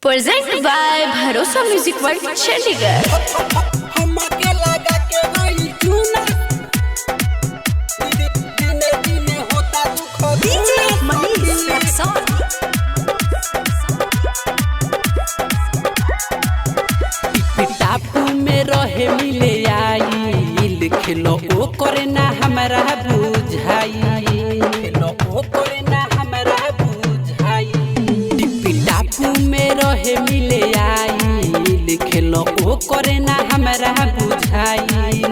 Presented by Bharosa Music World Chandigarh। रहे मिले आई खेलो ओ करे ना हमरा बुझाई खेलो ओ करे ना हमरा बुझाई टिपी टापू में रहे मिले आई खेलो ओ करे ना हमरा बुझाई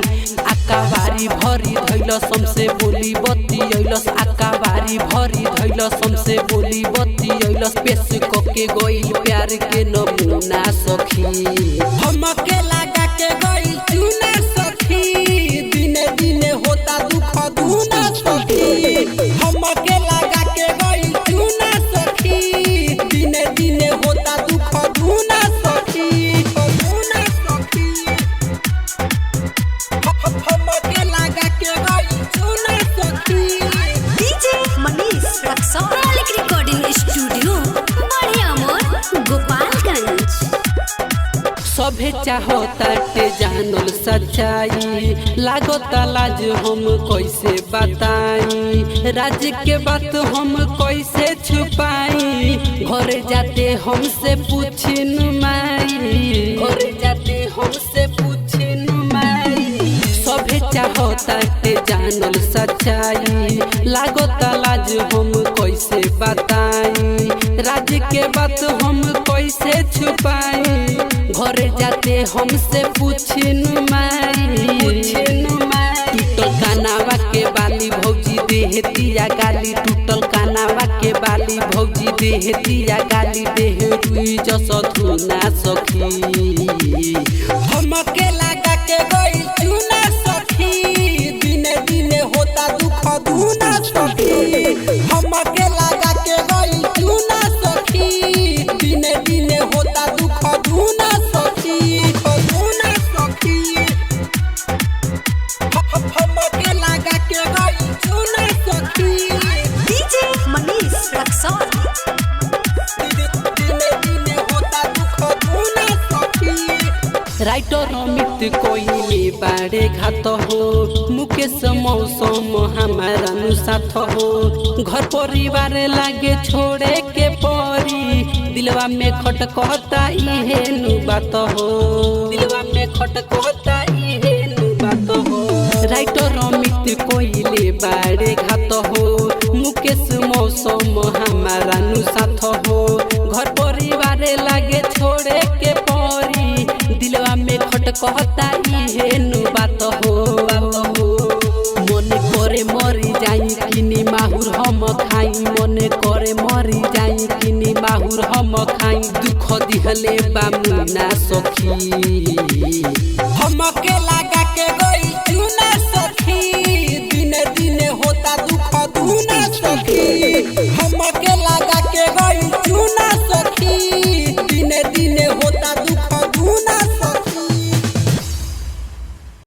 आकावारी भरी धैलस हमसे बोली बतियलस आकावारी भरी धैलस हमसे बोली बतियलस पेश के गइल प्यार के नमूना सखी हमके लगा के गइल चूना सखी दिने दिने होता दुख दूना सखी हमके लगा के गइल चूना सखी दिने दिने होता दुख दूना सखी दूना सखी हमके लगा के गइल चूना सखी DJ Manish Raxaul recording studio बढ़िया मोर गोपालगंज। सभे चाहताटे जानल सच्चाई लागता लाज हम कैसे बताई राज के बात हम कैसे छुपाई घर जाते हमसे पूछिन माई घर जाते हमसे पूछिन माई सभे चाहताटे जानल सच्चाई लागता लाज हम कैसे बताई राज के बात हम कैसे छुपाई घर जाते हमसे पूछिन माई टूटल कानावा के बाली भौजी देहतिया गाली टूटल कानावा के बाली भौजी देहतिया गाली देह रुई जस धुना सखी हमके लगा के गइल चूना सखी दिने दिने होता दुख दूना सखी हमके लगा के गइल चूना सखी दिने दिने होता दुख दूना हमके लगा के गइल चूना सखी डीजे मनीष रक्सौल दिने दिने होता दुख दूना सखी राइटर अमित कोइले बारे घात हो मुकेश मौसम हमारा नु साथ हो घर परिवार लागे छोड़े के परी दिलवा में खटकता इहे नु बात हो दिलवा में खटकता इहे नु बात हो राइटर अमित कोइले बारे घात हो मुकेश मौसम हमारा नु साथ हो घर परिवार लागे छोड़े के परी दिलवा में खटकता इहे नु बात हो मन करे मरी जाई किनी माहुर हम खाई मन करे मरी जाई किनी माहुर हम खाई दुख दिहले बामुना सखी हमके